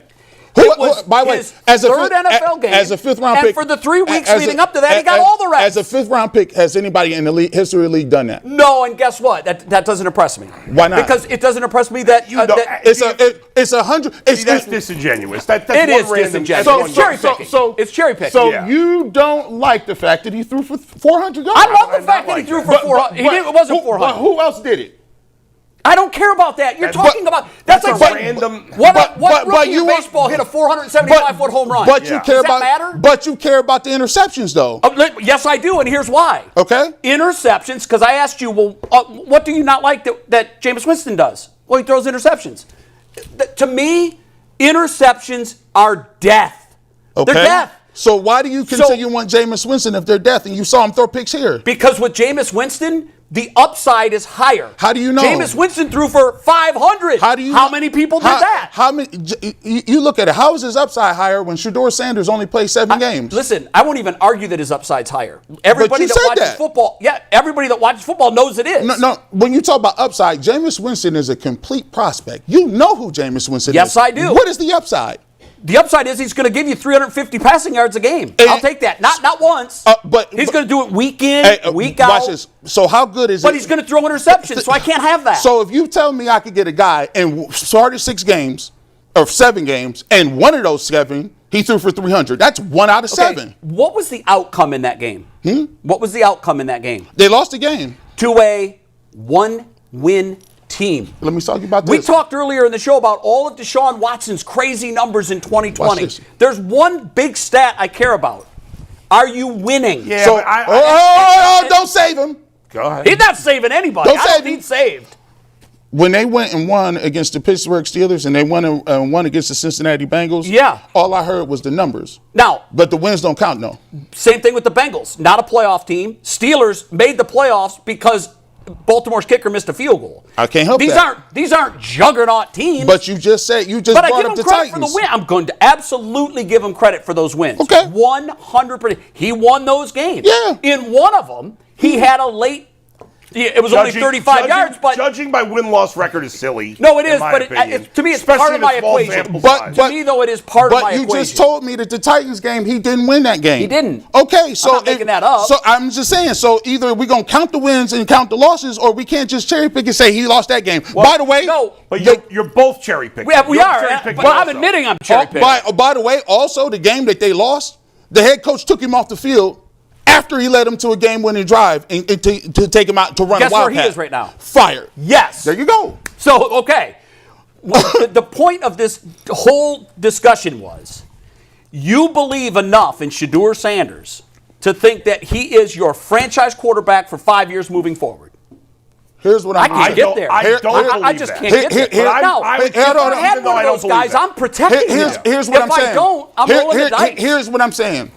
Speaker 3: It was
Speaker 4: by the way,
Speaker 3: his third NFL game.
Speaker 4: as a fifth-round
Speaker 3: and
Speaker 4: pick,
Speaker 3: for the 3 weeks leading up to that, he got all the reps.
Speaker 4: As a fifth-round pick, has anybody in the history of the league done that?
Speaker 3: No, and guess what? That doesn't impress me.
Speaker 4: Why not?
Speaker 3: Because it doesn't impress me that
Speaker 4: It's 100.
Speaker 2: See, that's disingenuous. That's
Speaker 3: it
Speaker 2: one
Speaker 3: is
Speaker 2: random-
Speaker 3: disingenuous.
Speaker 2: that's one
Speaker 3: It's cherry
Speaker 2: random-
Speaker 3: picking. It's cherry picking.
Speaker 4: So
Speaker 2: Yeah.
Speaker 4: you don't like the fact that he threw for 400 yards?
Speaker 3: I love the
Speaker 2: not
Speaker 3: fact that he
Speaker 2: like
Speaker 3: threw
Speaker 2: that.
Speaker 3: for 400. It wasn't 400.
Speaker 4: But who else did it?
Speaker 3: I don't care about that. You're
Speaker 2: But-
Speaker 3: talking about that's like
Speaker 2: that's a
Speaker 3: saying
Speaker 2: random-
Speaker 3: what
Speaker 4: but
Speaker 3: rookie
Speaker 4: you
Speaker 3: in
Speaker 4: want-
Speaker 3: baseball hit a 475-foot home run.
Speaker 4: But you
Speaker 2: Yeah.
Speaker 4: care
Speaker 3: Does that
Speaker 4: about.
Speaker 3: matter?
Speaker 4: But you care about the interceptions, though.
Speaker 3: Yes, I do, and here's why.
Speaker 4: Okay.
Speaker 3: Interceptions, because I asked you, well, what do you not like that Jameis Winston does? Well, he throws interceptions. To me, interceptions are death.
Speaker 4: Okay.
Speaker 3: They're death.
Speaker 4: So why do you continue want Jameis Winston if they're death and you saw him throw picks here?
Speaker 3: Because with Jameis Winston, the upside is higher.
Speaker 4: How do you know?
Speaker 3: Jameis Winston threw for 500. How many people did that?
Speaker 4: How many? You look at it. How is his upside higher when Shedeur Sanders only played 7 games?
Speaker 3: Listen, I won't even argue that his upside's higher. Everybody that watches football, everybody that watches football knows it is.
Speaker 4: No. When you talk about upside, Jameis Winston is a complete prospect. You know who Jameis Winston is.
Speaker 3: Yes, I do.
Speaker 4: What is the upside?
Speaker 3: The upside is he's going to give you 350 passing yards a game. I'll take that. Not once.
Speaker 4: But
Speaker 3: he's going to do it week in, week out.
Speaker 4: Watch this. So how good is it?
Speaker 3: But he's going to throw interceptions, so I can't have that.
Speaker 4: So if you tell me I could get a guy and started 6 games or 7 games, and one of those 7 he threw for 300, that's 1 out of 7.
Speaker 3: What was the outcome in that game? What was the outcome in that game?
Speaker 4: They lost the game
Speaker 3: To a 1-win team.
Speaker 4: Let me talk to you about this.
Speaker 3: We talked earlier in the show about all of Deshaun Watson's crazy numbers in 2020. There's one big stat I care about. Are you winning?
Speaker 2: Yeah,
Speaker 4: So,
Speaker 2: but
Speaker 4: don't save him.
Speaker 2: go ahead.
Speaker 3: He's not saving anybody. I don't need saved.
Speaker 4: When they went and won against the Pittsburgh Steelers and they won against the Cincinnati Bengals, all I heard was the numbers.
Speaker 3: Now,
Speaker 4: but the wins don't count, no.
Speaker 3: Same thing with the Bengals. Not a playoff team. Steelers made the playoffs because Baltimore's kicker missed a field goal.
Speaker 4: I can't help that.
Speaker 3: These aren't juggernaut teams.
Speaker 4: But you just said brought
Speaker 3: I give
Speaker 4: up
Speaker 3: him
Speaker 4: the
Speaker 3: credit
Speaker 4: Titans.
Speaker 3: for the win. I'm going to absolutely give him credit for those wins.
Speaker 4: Okay.
Speaker 3: 100%. He won those games.
Speaker 4: Yeah.
Speaker 3: In one of them, he had a late. It was only 35 yards, but
Speaker 2: judging by win-loss record is silly.
Speaker 3: No, it is, but to me, it's part of my equation. To me, though, it is part of my equation.
Speaker 4: But you just told me that the Titans game, he didn't win that game.
Speaker 3: He didn't.
Speaker 4: Okay, so
Speaker 3: I'm not making that up.
Speaker 4: So I'm just saying. So either we're gonna count the wins and count the losses, or we can't just cherry pick and say he lost that game.
Speaker 2: Well,
Speaker 4: by the way,
Speaker 3: no,
Speaker 2: but you're both cherry picking.
Speaker 3: We are. But I'm admitting I'm cherry picking.
Speaker 4: By the way, also the game that they lost, the head coach took him off the field after he led him to a game-winning drive and to take him out to run a wildcat.
Speaker 3: Guess where he is right now?
Speaker 4: Fired.
Speaker 3: Yes.
Speaker 4: There you go.
Speaker 3: So, okay. The point of this whole discussion was you believe enough in Shedeur Sanders to think that he is your franchise quarterback for 5 years moving forward.
Speaker 4: Here's what
Speaker 3: I can't get there. I just can't get there. If I had one of those guys, I'm protecting him.
Speaker 4: Here's what I'm saying.
Speaker 3: If I don't, I'm rolling the dice.
Speaker 4: Here's what I'm saying.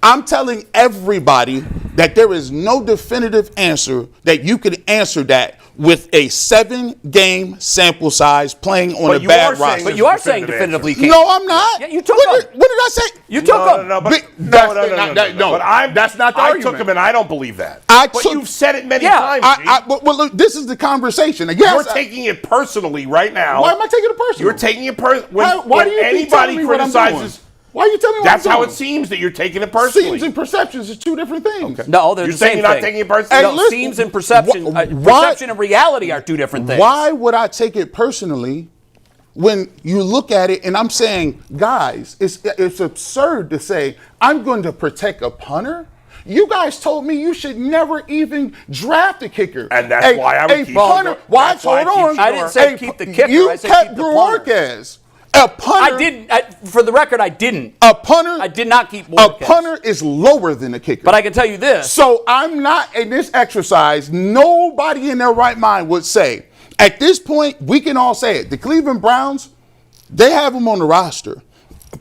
Speaker 4: I'm telling everybody that there is no definitive answer that you could answer that with a 7-game sample size playing on a bad roster.
Speaker 3: But you are saying definitively can't.
Speaker 4: No, I'm not.
Speaker 3: Yeah, you took
Speaker 4: him. What did I say?
Speaker 3: You took him.
Speaker 2: No,
Speaker 4: but that's not the argument.
Speaker 2: I took him, and I don't believe that.
Speaker 4: But
Speaker 2: you've said it many times.
Speaker 4: But look, this is the conversation. Yes,
Speaker 2: you're taking it personally right now.
Speaker 4: Why am I taking it personally?
Speaker 2: You're taking it personally.
Speaker 4: Why do you anybody criticizes? Why are you telling me
Speaker 2: that's how it seems that you're taking it personally?
Speaker 4: Seems and perceptions are 2 different things.
Speaker 3: Okay. No, they're
Speaker 2: you're
Speaker 3: the same
Speaker 2: you're
Speaker 3: thing.
Speaker 2: Not taking it personally?
Speaker 3: No, seems and perception. Perception and reality are 2 different things.
Speaker 4: Why would I take it personally when you look at it and I'm saying, guys, it's absurd to say I'm going to protect a punter? You guys told me you should never even draft a kicker.
Speaker 2: And that's why I would keep
Speaker 4: punter.
Speaker 2: Watch,
Speaker 4: hold on.
Speaker 3: I didn't say keep the kicker.
Speaker 4: You
Speaker 3: I said
Speaker 4: kept
Speaker 3: keep the punter.
Speaker 4: Borges. A punter.
Speaker 3: I didn't. For the record, I didn't.
Speaker 4: A punter.
Speaker 3: I did not keep
Speaker 4: Borges. A punter is lower than a kicker.
Speaker 3: But I can tell you this.
Speaker 4: So I'm not in this exercise. Nobody in their right mind would say, at this point, we can all say it. The Cleveland Browns, they have him on the roster.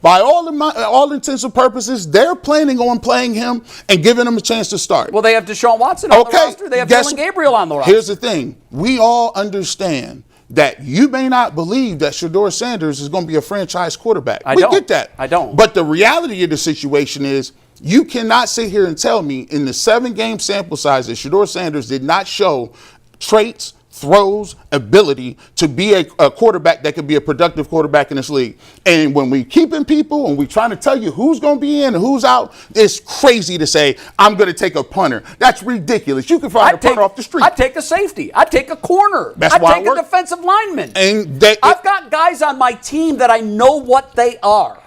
Speaker 4: By all intents and purposes, they're planning on playing him and giving him a chance to start.
Speaker 3: Well, they have Deshaun Watson on the roster. They have Dylan Gabriel on the roster.
Speaker 4: Here's the thing. We all understand that you may not believe that Shedeur Sanders is going to be a franchise quarterback. We get that.
Speaker 3: I don't.
Speaker 4: But the reality of the situation is you cannot sit here and tell me in the 7-game sample size that Shedeur Sanders did not show traits, throws, ability to be a quarterback that could be a productive quarterback in this league. And when we keeping people and we trying to tell you who's going to be in and who's out, it's crazy to say, I'm going to take a punter. That's ridiculous. You can find a punter off the street.
Speaker 3: I'd take a safety. I'd take a corner. I'd take a defensive lineman.
Speaker 4: And
Speaker 3: I've got guys on my team that I know what they are.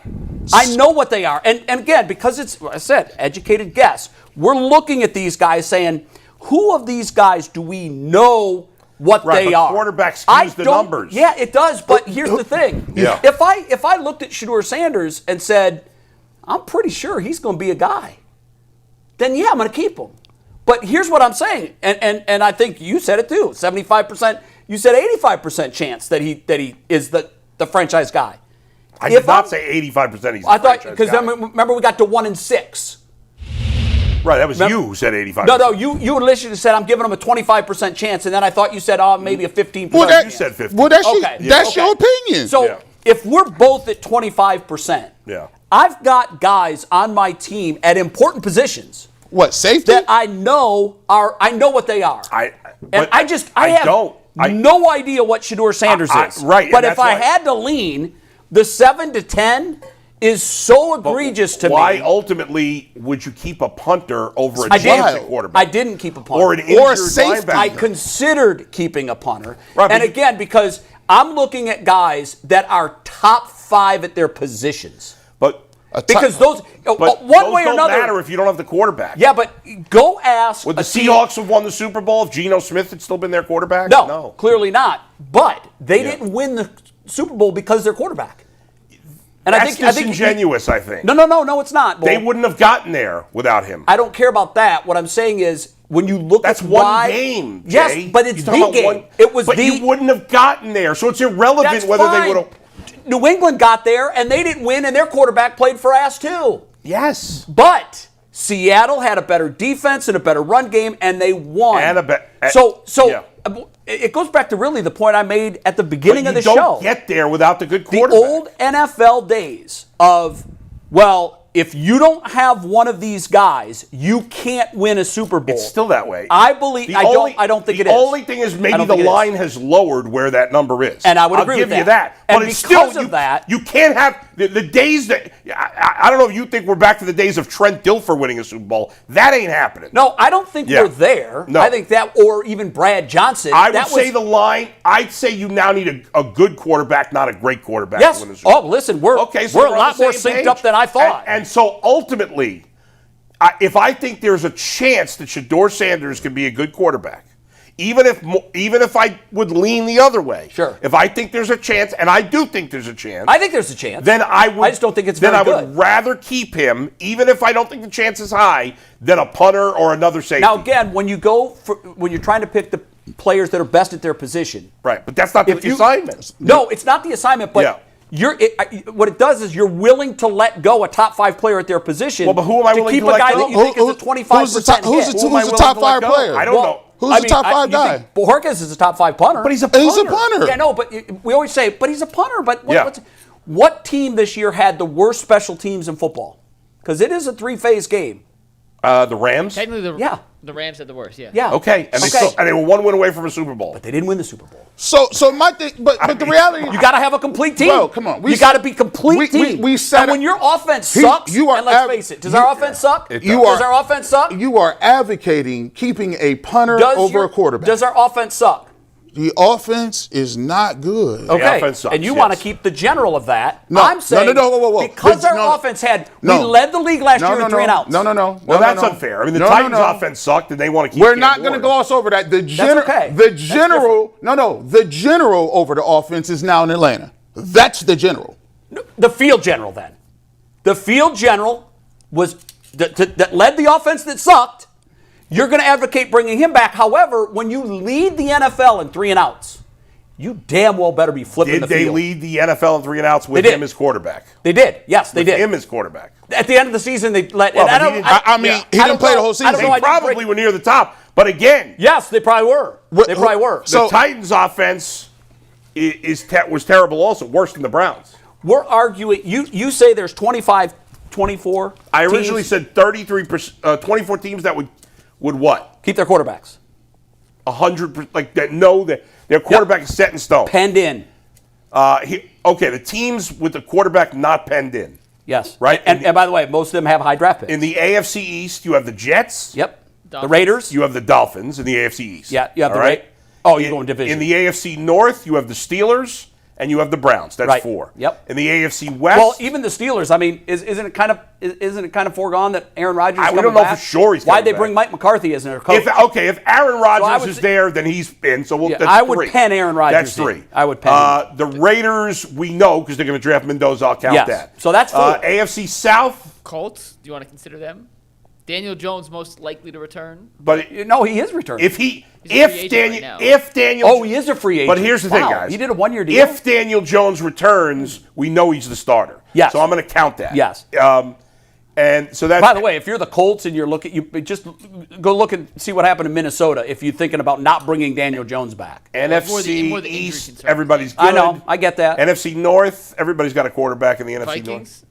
Speaker 3: I know what they are. And again, because it's, I said, educated guess, we're looking at these guys saying, who of these guys do we know what they are?
Speaker 2: Quarterback skews the numbers.
Speaker 3: Yeah, it does. But here's the thing.
Speaker 2: Yeah.
Speaker 3: If I looked at Shedeur Sanders and said, I'm pretty sure he's going to be a guy, then yeah, I'm going to keep him. But here's what I'm saying, and I think you said it too. 75%. You said 85% chance that he is the franchise guy.
Speaker 2: I did not say 85% he's the franchise guy.
Speaker 3: Because remember we got to 1-6.
Speaker 2: Right, that was you who said 85%.
Speaker 3: No, you initially said I'm giving them a 25% chance, and then I thought you said, maybe a 15%.
Speaker 2: Well, you said 50.
Speaker 4: Well, that's,
Speaker 3: Okay.
Speaker 4: that's your opinion.
Speaker 3: So if we're both at 25%, I've got guys on my team at important positions.
Speaker 4: What, safety?
Speaker 3: That I know what they are. I have no idea what Shedeur Sanders is.
Speaker 2: Right.
Speaker 3: But if I had to lean, the 7 to 10 is so egregious to me.
Speaker 2: Why ultimately would you keep a punter over a decent quarterback?
Speaker 3: I didn't keep a punter.
Speaker 2: Or an injured linebacker.
Speaker 3: I considered keeping a punter.
Speaker 2: Right,
Speaker 3: and again, because I'm looking at guys that are top 5 at their positions. Because those, one way or another,
Speaker 2: don't matter if you don't have the quarterback.
Speaker 3: Yeah, but go ask.
Speaker 2: Would the Seahawks have won the Super Bowl if Geno Smith had still been their quarterback?
Speaker 3: No, clearly not. But they didn't win the Super Bowl because of their quarterback.
Speaker 2: And that's disingenuous, I think.
Speaker 3: No, it's not.
Speaker 2: They wouldn't have gotten there without him.
Speaker 3: I don't care about that. What I'm saying is, when you look
Speaker 2: that's
Speaker 3: at
Speaker 2: one game, Jay.
Speaker 3: Yes, but it's the game.
Speaker 2: But you wouldn't have gotten there, so it's irrelevant whether they would have.
Speaker 3: New England got there, and they didn't win, and their quarterback played for ass too.
Speaker 2: Yes.
Speaker 3: But Seattle had a better defense and a better run game, and they won. It goes back to really the point I made at the beginning of the show.
Speaker 2: You don't get there without the good quarterback.
Speaker 3: The old NFL days of, if you don't have one of these guys, you can't win a Super Bowl.
Speaker 2: It's still that way.
Speaker 3: I don't think it is.
Speaker 2: The only thing is maybe the line has lowered where that number is.
Speaker 3: And I would agree with that.
Speaker 2: I'll give you that.
Speaker 3: And
Speaker 2: but it's still, you can't have the days that, I don't know if you think we're back to the days of Trent Dilfer winning a Super Bowl. That ain't happening.
Speaker 3: No, I don't think we're there.
Speaker 2: No.
Speaker 3: I think that, or even Brad Johnson.
Speaker 2: I'd say you now need a good quarterback, not a great quarterback to win the Super Bowl.
Speaker 3: Listen, we're a lot more synced up than I thought.
Speaker 2: And so ultimately, if I think there's a chance that Shedeur Sanders can be a good quarterback, even if I would lean the other way,
Speaker 3: sure.
Speaker 2: If I think there's a chance, and I do think there's a chance,
Speaker 3: I think there's a chance.
Speaker 2: Then I
Speaker 3: just don't think it's very good.
Speaker 2: Then I would rather keep him, even if I don't think the chance is high, than a punter or another safety.
Speaker 3: Now again, when you're trying to pick the players that are best at their position,
Speaker 2: right? But that's not the assignment.
Speaker 3: No, it's not the assignment, but. What it does is you're willing to let go a top 5 player at their position.
Speaker 2: Well, but who am I willing to let go?
Speaker 3: To keep a guy that you think is a 25%
Speaker 4: Who's the top 5 player?
Speaker 2: I don't know.
Speaker 4: Who's the top 5 guy?
Speaker 3: Borges is a top 5 punter.
Speaker 2: But he's a punter.
Speaker 4: He's a punter.
Speaker 3: Yeah, no, but we always say, but he's a punter. But what team this year had the worst special teams in football? Because it is a 3-phase game.
Speaker 2: The Rams?
Speaker 1: Technically, the Rams had the worst,
Speaker 3: Yeah.
Speaker 2: Okay. And they were 1 win away from a Super Bowl.
Speaker 3: But they didn't win the Super Bowl.
Speaker 4: So my thing, but the reality,
Speaker 3: you got to have a complete team.
Speaker 4: Bro, come on.
Speaker 3: You got to be complete team. And when your offense sucks, and let's face it, does our offense suck? Does our offense suck?
Speaker 4: You are advocating keeping a punter over a quarterback.
Speaker 3: Does our offense suck?
Speaker 4: The offense is not good.
Speaker 3: Okay,
Speaker 2: the offense sucks,
Speaker 3: and you want to keep the general of that.
Speaker 4: No,
Speaker 3: I'm saying
Speaker 4: whoa.
Speaker 3: Because our offense we led the league last year in 3 and outs.
Speaker 4: No.
Speaker 2: Well, that's unfair. I mean, the Titans' offense sucked, and they want to keep.
Speaker 4: We're not going to gloss over that. The general over the offense is now in Atlanta. That's the general.
Speaker 3: The field general, then. The field general was that led the offense that sucked. You're going to advocate bringing him back. However, when you lead the NFL in 3 and outs, you damn well better be flipping the field.
Speaker 2: Did they lead the NFL in 3 and outs with him as quarterback?
Speaker 3: They did. Yes, they did.
Speaker 2: With him as quarterback.
Speaker 3: At the end of the season, they let.
Speaker 2: Well,
Speaker 4: he didn't play the whole season.
Speaker 2: They probably were near the top. But again.
Speaker 3: Yes, they probably were.
Speaker 2: The Titans' offense was terrible also, worse than the Browns.
Speaker 3: We're arguing. You say there's 25, 24
Speaker 2: I originally said 24 teams that would what?
Speaker 3: Keep their quarterbacks.
Speaker 2: 100%, like that know that their quarterback is set in stone.
Speaker 3: Penned in.
Speaker 2: The teams with the quarterback not penned in.
Speaker 3: Yes.
Speaker 2: Right?
Speaker 3: And by the way, most of them have high draft picks.
Speaker 2: In the AFC East, you have the Jets.
Speaker 3: Yep. The Raiders.
Speaker 2: You have the Dolphins in the AFC East.
Speaker 3: Yeah, you have the Raiders. Oh, you're going division.
Speaker 2: In the AFC North, you have the Steelers. And you have the Browns. That's 4.
Speaker 3: Yep.
Speaker 2: In the AFC West.
Speaker 3: Well, even the Steelers. I mean, isn't it kind of foregone that Aaron Rodgers is coming back?
Speaker 2: We don't know for sure he's coming back.
Speaker 3: Why'd they bring Mike McCarthy as their coach?
Speaker 2: If Aaron Rodgers is there, then he's in. So that's 3.
Speaker 3: I would pen Aaron Rodgers.
Speaker 2: That's 3.
Speaker 3: I would pen him.
Speaker 2: The Raiders, we know because they're going to draft Mendoza. I'll count that.
Speaker 3: So that's 4.
Speaker 2: AFC South.
Speaker 1: Colts. Do you want to consider them? Daniel Jones most likely to return.
Speaker 3: But no, he is returning.
Speaker 2: He is
Speaker 3: a free agent.
Speaker 2: But here's the thing, guys.
Speaker 3: He did a 1-year deal.
Speaker 2: If Daniel Jones returns, we know he's the starter.
Speaker 3: Yes.
Speaker 2: So I'm going to count that.
Speaker 3: Yes.
Speaker 2: And so that's.
Speaker 3: By the way, if you're the Colts and you're looking, you just go look and see what happened in Minnesota. If you're thinking about not bringing Daniel Jones back,
Speaker 2: NFC
Speaker 1: more the injury
Speaker 2: East,
Speaker 1: concerns.
Speaker 2: everybody's good.
Speaker 3: I know, I get that.
Speaker 2: NFC North, everybody's got a quarterback in the NFC North.
Speaker 1: Vikings?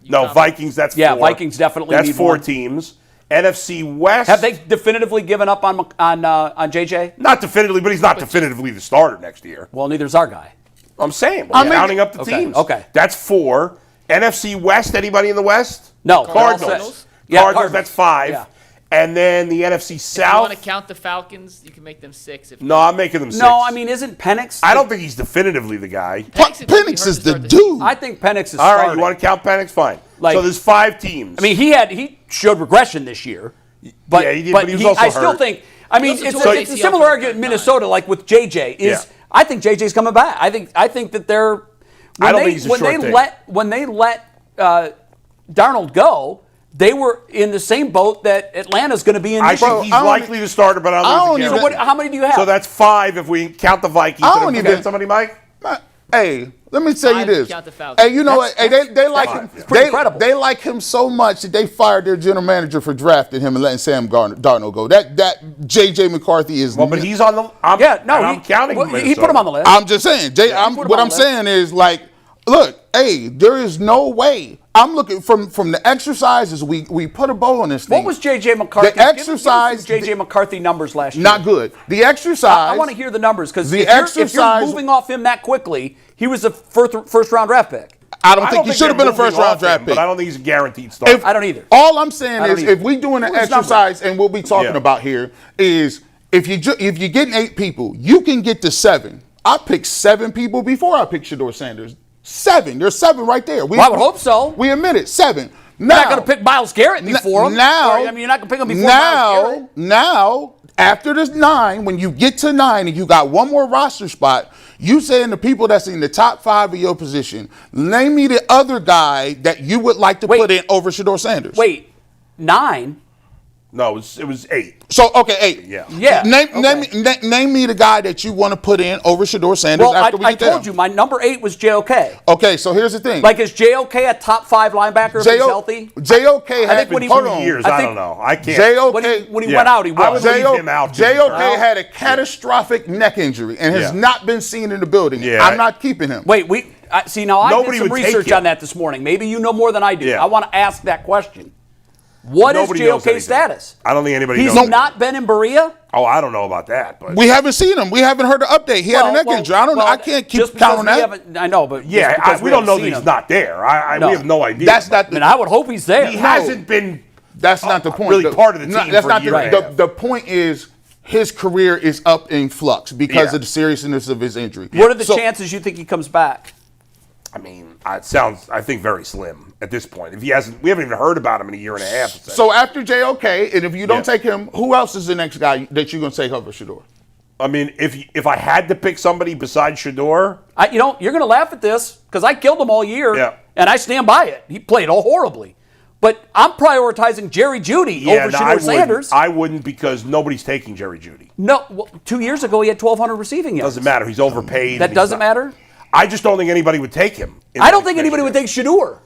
Speaker 2: No, Vikings. That's
Speaker 3: Yeah,
Speaker 2: 4.
Speaker 3: Vikings definitely
Speaker 2: That's
Speaker 3: need
Speaker 2: 4
Speaker 3: one.
Speaker 2: teams. NFC West.
Speaker 3: Have they definitively given up on JJ?
Speaker 2: Not definitively, but he's not definitively the starter next year.
Speaker 3: Well, neither's our guy.
Speaker 2: I'm saying,
Speaker 4: I mean-
Speaker 2: counting up the
Speaker 3: Okay,
Speaker 2: teams.
Speaker 3: okay.
Speaker 2: That's 4. NFC West. Anybody in the West?
Speaker 3: No,
Speaker 2: Cardinals.
Speaker 3: Yeah,
Speaker 2: Cardinals. That's 5.
Speaker 3: Yeah.
Speaker 2: And then the NFC
Speaker 1: If you want to
Speaker 2: South.
Speaker 1: count the Falcons, you can make them 6.
Speaker 2: No, I'm making them 6.
Speaker 3: No, I mean, isn't Penix?
Speaker 2: I don't think he's definitively the guy.
Speaker 4: Penix is the dude.
Speaker 3: I think Penix is
Speaker 2: All right,
Speaker 3: starting.
Speaker 2: you want to count Penix? Fine.
Speaker 3: Like-
Speaker 2: so there's 5 teams.
Speaker 3: I mean, he showed regression this year, but
Speaker 2: Yeah, he did, but he was also
Speaker 3: I still
Speaker 2: hurt.
Speaker 3: think. I mean,
Speaker 1: also
Speaker 3: it's
Speaker 1: tore
Speaker 3: a
Speaker 1: ACL
Speaker 3: similar
Speaker 1: for
Speaker 3: argument in
Speaker 1: the third
Speaker 3: Minnesota, like with JJ.
Speaker 2: Yeah.
Speaker 3: I think JJ's coming back. I think that they're.
Speaker 2: I don't think he's a short thing.
Speaker 3: When they let Darnold go, they were in the same boat that Atlanta's going to be in.
Speaker 2: I
Speaker 3: this year.
Speaker 2: think he's
Speaker 4: I don't
Speaker 2: likely to start, but I
Speaker 4: I
Speaker 2: don't
Speaker 4: don't
Speaker 2: think
Speaker 4: even-
Speaker 3: So what, how many do you have?
Speaker 2: So that's 5 if we count the Vikings.
Speaker 4: I
Speaker 2: And
Speaker 4: don't
Speaker 2: if we
Speaker 4: even-
Speaker 2: count somebody, Mike?
Speaker 4: Hey, let me tell you
Speaker 1: 5 if you
Speaker 4: this.
Speaker 1: count the Falcons.
Speaker 4: Hey, you know what? Hey, they like him.
Speaker 3: that's pretty incredible.
Speaker 4: They like him so much that they fired their general manager for drafting him and letting Sam Darnold go. That J.J. McCarthy is.
Speaker 2: Well, but he's on the. I'm counting him.
Speaker 3: he put him on the list.
Speaker 4: I'm just saying.
Speaker 3: put him on
Speaker 4: What
Speaker 3: the
Speaker 4: I'm
Speaker 3: list.
Speaker 4: saying is like, look, hey, there is no way. I'm looking from the exercises. We put a bow on this thing.
Speaker 3: What was J.J. McCarthy?
Speaker 4: The exercise.
Speaker 3: Give us some J.J. McCarthy numbers last year.
Speaker 4: Not good. The exercise.
Speaker 3: I want to hear the numbers because
Speaker 4: The
Speaker 3: if you're
Speaker 4: exercise-
Speaker 3: moving off him that quickly, he was a first round draft pick.
Speaker 4: I don't think he should have been a first round draft pick.
Speaker 2: But I don't think he's a guaranteed starter.
Speaker 3: I don't either.
Speaker 4: All I'm saying
Speaker 3: I don't
Speaker 4: is,
Speaker 3: either.
Speaker 4: if we doing an
Speaker 3: Who's number?
Speaker 4: exercise, and what we talking
Speaker 2: Yeah.
Speaker 4: about here is, if you're getting 8 people, you can get to 7. I picked 7 people before I picked Shedeur Sanders. 7. There's 7 right there.
Speaker 3: Well, I would hope so.
Speaker 4: We admit it. 7.
Speaker 3: You're not going to pick Myles Garrett before him.
Speaker 4: Now,
Speaker 3: Or, I mean, you're not going to pick him before Myles Garrett.
Speaker 4: Now, after this 9, when you get to 9 and you got one more roster spot, you saying the people that's in the top 5 of your position, name me the other guy that you would like to put in over Shedeur Sanders.
Speaker 3: Wait, 9?
Speaker 2: No, it was 8.
Speaker 4: So, okay, 8.
Speaker 2: Yeah.
Speaker 3: Yeah.
Speaker 4: Name me the guy that you want to put in over Shedeur Sanders
Speaker 3: Well,
Speaker 4: after we
Speaker 3: I
Speaker 4: get there.
Speaker 3: told you, my number 8 was JOK.
Speaker 4: Okay, so here's the thing.
Speaker 3: Like, is JOK a top 5 linebacker if he's healthy?
Speaker 4: JOK
Speaker 3: I
Speaker 4: had
Speaker 3: think when he-
Speaker 4: hold
Speaker 2: 2
Speaker 4: on.
Speaker 2: years,
Speaker 3: I
Speaker 2: I
Speaker 3: think-
Speaker 2: don't know. I can't.
Speaker 4: JOK
Speaker 3: When he
Speaker 2: Yeah.
Speaker 3: went out, he
Speaker 2: I would
Speaker 3: was.
Speaker 2: leave him out.
Speaker 4: JOK had a catastrophic neck injury and has
Speaker 2: Yeah.
Speaker 4: not been seen in the building.
Speaker 2: Yeah.
Speaker 4: I'm not keeping him.
Speaker 3: Wait, see, now I
Speaker 2: Nobody
Speaker 3: did some
Speaker 2: would take
Speaker 3: research
Speaker 2: him.
Speaker 3: on that this morning. Maybe you know more than I do.
Speaker 2: Yeah.
Speaker 3: I want to ask that question. What is
Speaker 2: Nobody knows
Speaker 3: JOK's
Speaker 2: anything.
Speaker 3: status?
Speaker 2: I don't think anybody
Speaker 3: He's
Speaker 2: knows.
Speaker 3: not been in Berea?
Speaker 2: Oh, I don't know about that, but
Speaker 4: We haven't seen him. We haven't heard the update. He had a neck injury. I don't know. I can't keep
Speaker 3: just because
Speaker 4: counting
Speaker 3: we
Speaker 4: that.
Speaker 3: haven't- I know, but
Speaker 2: yeah,
Speaker 3: just because
Speaker 2: we don't know that
Speaker 3: haven't
Speaker 2: he's
Speaker 3: seen him.
Speaker 2: not there.
Speaker 3: No.
Speaker 2: We have no idea.
Speaker 4: That's not
Speaker 3: I
Speaker 4: the.
Speaker 3: mean, I would hope he's there.
Speaker 2: He hasn't been.
Speaker 4: That's not the point.
Speaker 2: really part of the team
Speaker 4: That's
Speaker 2: for
Speaker 4: not
Speaker 2: a year and a
Speaker 4: the,
Speaker 2: half.
Speaker 4: the point is his career is up in flux because
Speaker 2: Yeah.
Speaker 4: of the seriousness of his injury.
Speaker 3: What are the
Speaker 4: So-
Speaker 3: chances you think he comes back?
Speaker 2: I mean, it sounds. I think very slim at this point. If he hasn't, we haven't even heard about him in a year and a half.
Speaker 4: So after JOK, and if you don't
Speaker 2: Yeah.
Speaker 4: take him, who else is the next guy that you're going to take over Shedeur?
Speaker 2: I mean, if I had to pick somebody besides Shedeur,
Speaker 3: You're going to laugh at this because I killed him all year,
Speaker 2: Yeah.
Speaker 3: and I stand by it. He played all horribly. But I'm prioritizing Jerry Jeudy over Shedeur Sanders.
Speaker 2: I wouldn't because nobody's taking Jerry Jeudy.
Speaker 3: No, 2 years ago he had 1,200 receiving yards.
Speaker 2: Doesn't matter. He's overpaid.
Speaker 3: That
Speaker 2: and he's
Speaker 3: doesn't
Speaker 2: not-
Speaker 3: matter?
Speaker 2: I just don't think anybody would take him.
Speaker 3: I don't think anybody would take Shedeur.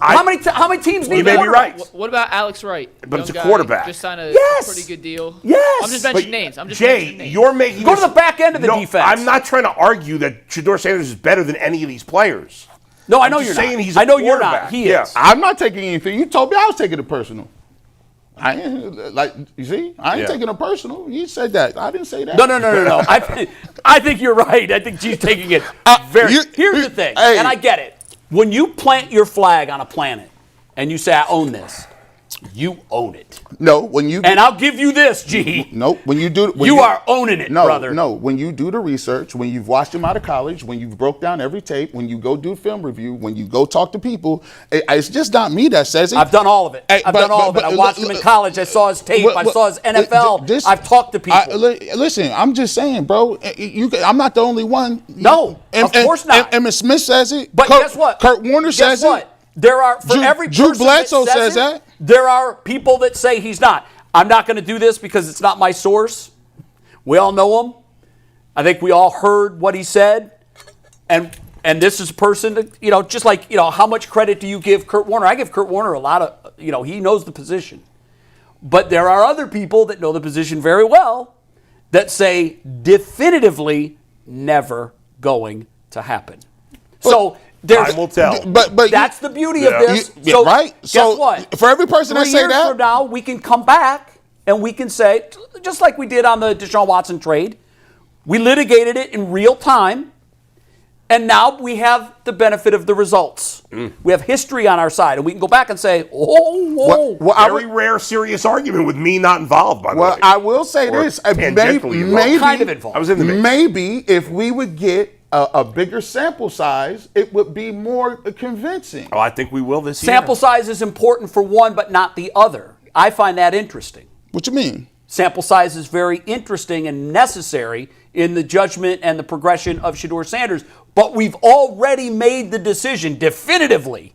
Speaker 3: How many teams need
Speaker 2: You may be
Speaker 3: quarterback?
Speaker 2: right.
Speaker 1: What about Alex Wright?
Speaker 2: But it's
Speaker 1: Young
Speaker 2: a
Speaker 1: guy,
Speaker 2: quarterback.
Speaker 1: Just signed a
Speaker 3: Yes.
Speaker 1: pretty good deal.
Speaker 3: Yes.
Speaker 1: I'm just
Speaker 2: But
Speaker 1: mentioning names. I'm just
Speaker 2: Jay,
Speaker 1: mentioning names.
Speaker 2: you're making
Speaker 3: Go to the back end of the
Speaker 2: No,
Speaker 3: defense.
Speaker 2: I'm not trying to argue that Shedeur Sanders is better than any of these players.
Speaker 3: No, I
Speaker 2: I'm
Speaker 3: know
Speaker 2: just
Speaker 3: you're
Speaker 2: saying
Speaker 3: not.
Speaker 2: he's a
Speaker 3: I know you're not.
Speaker 2: quarterback.
Speaker 3: He
Speaker 2: Yeah.
Speaker 3: is.
Speaker 4: I'm not taking anything. You told me I was taking it personal. I ain't, like, you see, I ain't
Speaker 2: Yeah.
Speaker 4: taking it personal. You said that. I didn't say that.
Speaker 3: No. I think you're right. I think she's taking it very. Here's the thing,
Speaker 4: Hey.
Speaker 3: and I get it. When you plant your flag on a planet and you say, I own this, you own it.
Speaker 4: No, when you
Speaker 3: And I'll give you this, G.
Speaker 4: no, when you do, when
Speaker 3: You are owning it,
Speaker 4: no,
Speaker 3: brother.
Speaker 4: No, when you do the research, when you've watched him out of college, when you've broke down every tape, when you go do film review, when you go talk to people, it's just not me that says it.
Speaker 3: I've done all of it.
Speaker 4: Hey,
Speaker 3: I've
Speaker 4: but-
Speaker 3: done all of it.
Speaker 4: but-
Speaker 3: I watched him in college. I saw his tape.
Speaker 4: Well,
Speaker 3: I saw his
Speaker 4: well,
Speaker 3: NFL.
Speaker 4: this-
Speaker 3: I've talked to people.
Speaker 4: Listen, I'm just saying, bro. I'm not the only one.
Speaker 3: No, of course not.
Speaker 4: Emmett Smith says it.
Speaker 3: But guess what?
Speaker 4: Kurt Warner
Speaker 3: Guess
Speaker 4: says
Speaker 3: what?
Speaker 4: it.
Speaker 3: There are for
Speaker 4: Drew-
Speaker 3: every
Speaker 4: Drew
Speaker 3: person
Speaker 4: Bledsoe
Speaker 3: that
Speaker 4: says
Speaker 3: it,
Speaker 4: that.
Speaker 3: there are people that say he's not. I'm not going to do this because it's not my source. We all know him. I think we all heard what he said, and And this is a person that, just like, how much credit do you give Kurt Warner? I give Kurt Warner a lot of, he knows the position. But there are other people that know the position very well that say definitively never going to happen. So
Speaker 2: time will tell.
Speaker 4: But
Speaker 3: that's the beauty of this.
Speaker 4: Right?
Speaker 3: Guess what?
Speaker 4: For every person that say
Speaker 3: 3 years
Speaker 4: that,
Speaker 3: from now, we can come back and we can say, just like we did on the Deshaun Watson trade, we litigated it in real time, and now we have the benefit of the results. We have history on our side, and we can go back and say, whoa.
Speaker 2: Very rare, serious argument with me not involved, by the way.
Speaker 4: Well, I will say this.
Speaker 2: Tangentially involved.
Speaker 3: Kind of involved.
Speaker 2: I was in the mix.
Speaker 4: Maybe if we would get a bigger sample size, it would be more convincing.
Speaker 2: Oh, I think we will this year.
Speaker 3: Sample size is important for one, but not the other. I find that interesting.
Speaker 4: What you mean?
Speaker 3: Sample size is very interesting and necessary in the judgment and the progression of Shedeur Sanders. But we've already made the decision definitively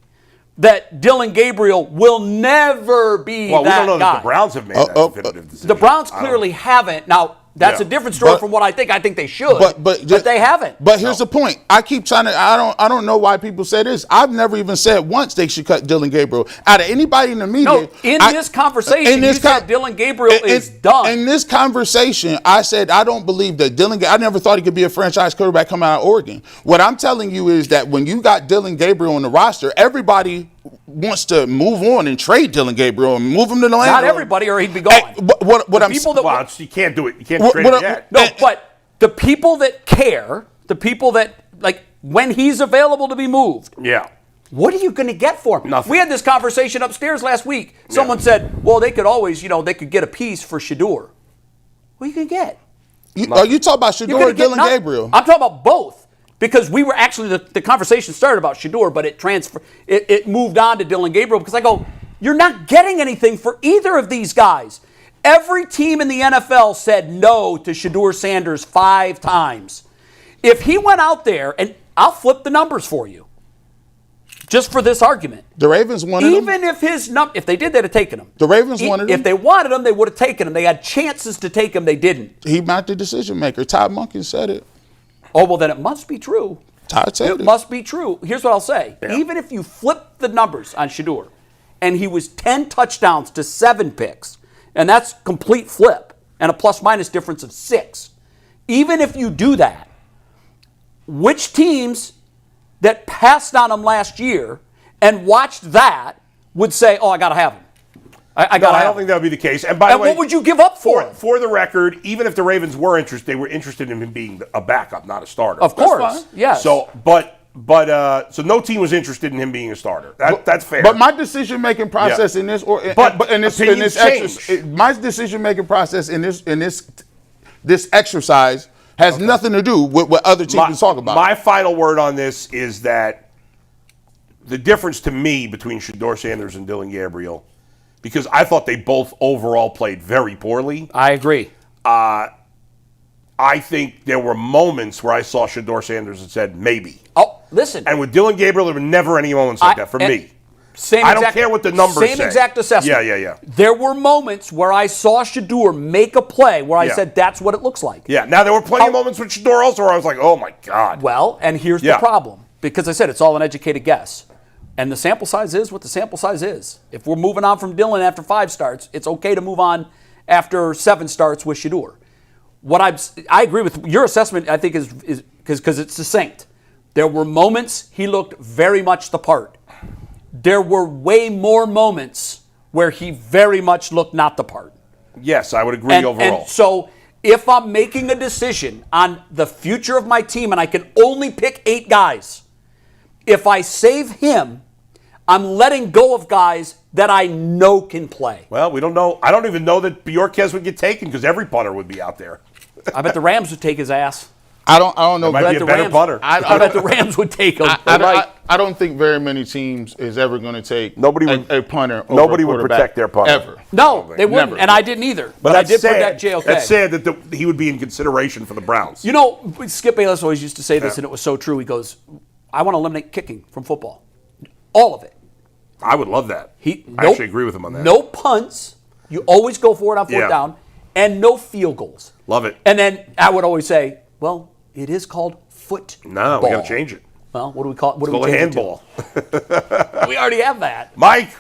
Speaker 3: that Dillon Gabriel will never be that guy.
Speaker 2: Well, we don't know that the Browns have made that definitive decision.
Speaker 3: The Browns clearly haven't. Now, that's a different story from what I think. I think they should, but they haven't.
Speaker 4: But here's the point. I keep trying to. I don't know why people say this. I've never even said once they should cut Dillon Gabriel. Out of anybody in the media,
Speaker 3: No, this conversation, you said Dillon Gabriel is done.
Speaker 4: In this conversation, I said I don't believe that Dillon. I never thought he could be a franchise quarterback coming out of Oregon. What I'm telling you is that when you got Dillon Gabriel on the roster, everybody wants to move on and trade Dillon Gabriel and move him to the land.
Speaker 3: Not everybody, or he'd be gone.
Speaker 4: What I'm
Speaker 3: people that
Speaker 2: well, you can't do it. You can't trade it yet.
Speaker 3: No, but the people that care, the people that, like, when he's available to be moved.
Speaker 2: Yeah.
Speaker 3: What are you going to get for him?
Speaker 2: Nothing.
Speaker 3: We had this conversation upstairs last week. Someone said, well, they could always, they could get a piece for Shedeur. What are you going to get?
Speaker 4: Are you talking about Shedeur or Dillon Gabriel?
Speaker 3: I'm talking about both. Because we were actually, the conversation started about Shedeur, but it moved on to Dillon Gabriel, because I go, you're not getting anything for either of these guys. Every team in the NFL said no to Shedeur Sanders 5 times. If he went out there, and I'll flip the numbers for you, just for this argument.
Speaker 4: The Ravens wanted him.
Speaker 3: Even if if they did, they'd have taken him.
Speaker 4: The Ravens wanted him.
Speaker 3: If they wanted him, they would have taken him. They had chances to take him. They didn't.
Speaker 4: He's not the decision maker. Todd Monken said it.
Speaker 3: Oh, well, then it must be true.
Speaker 4: Todd said it.
Speaker 3: It must be true. Here's what I'll say. Yeah. Even if you flip the numbers on Shedeur, and he was 10 touchdowns to 7 picks, and that's complete flip, and a plus-minus difference of 6. Even if you do that, which teams that passed on him last year and watched that would say, oh, I got to have him? I
Speaker 2: don't think that would be the case. And by the way,
Speaker 3: what would you give up for him?
Speaker 2: For the record, even if the Ravens were interested, they were interested in him being a backup, not a starter.
Speaker 3: Of course, yes.
Speaker 2: So, so no team was interested in him being a starter. That's fair.
Speaker 4: But my decision-making process in this, my decision-making process in this exercise has nothing to do with what other teams talk about.
Speaker 2: My final word on this is that the difference to me between Shedeur Sanders and Dillon Gabriel, because I thought they both overall played very poorly.
Speaker 3: I agree.
Speaker 2: I think there were moments where I saw Shedeur Sanders and said, maybe.
Speaker 3: Oh, listen.
Speaker 2: And with Dillon Gabriel, there were never any moments like that for me. I don't care what the numbers say.
Speaker 3: Same exact assessment.
Speaker 2: Yeah.
Speaker 3: There were moments where I saw Shedeur make a play where I said, that's what it looks like.
Speaker 2: Yeah. Now, there were plenty of moments with Shedeur also where I was like, oh, my God.
Speaker 3: Well, and here's the problem. Because I said it's all an educated guess. And the sample size is what the sample size is. If we're moving on from Dillon after 5 starts, it's okay to move on after 7 starts with Shedeur. I agree with your assessment, I think, is because it's succinct. There were moments he looked very much the part. There were way more moments where he very much looked not the part.
Speaker 2: Yes, I would agree overall.
Speaker 3: And so if I'm making a decision on the future of my team and I can only pick 8 guys, if I save him, I'm letting go of guys that I know can play.
Speaker 2: Well, we don't know. I don't even know that Bjorquez would get taken because every punter would be out there.
Speaker 3: I bet the Rams would take his ass.
Speaker 4: I don't know.
Speaker 2: It might be a better punter.
Speaker 3: I bet the Rams would take him.
Speaker 4: I don't think very many teams is ever going to take a punter.
Speaker 2: Nobody would protect their punter
Speaker 4: ever.
Speaker 3: No, they wouldn't, and I didn't either. But I did protect JOK.
Speaker 2: That's sad that he would be in consideration for the Browns.
Speaker 3: You know, Skip Bayless always used to say this, and it was so true. He goes, I want to eliminate kicking from football. All of it.
Speaker 2: I would love that. I actually agree with him on that.
Speaker 3: No punts. You always go for it on 4th down. And no field goals.
Speaker 2: Love it.
Speaker 3: And then I would always say, well, it is called football.
Speaker 2: No, we got to change it.
Speaker 3: Well, what do we call it? What do
Speaker 2: Call
Speaker 3: we
Speaker 2: it
Speaker 3: change it
Speaker 2: handball.
Speaker 3: to? We already have that.
Speaker 2: Mike.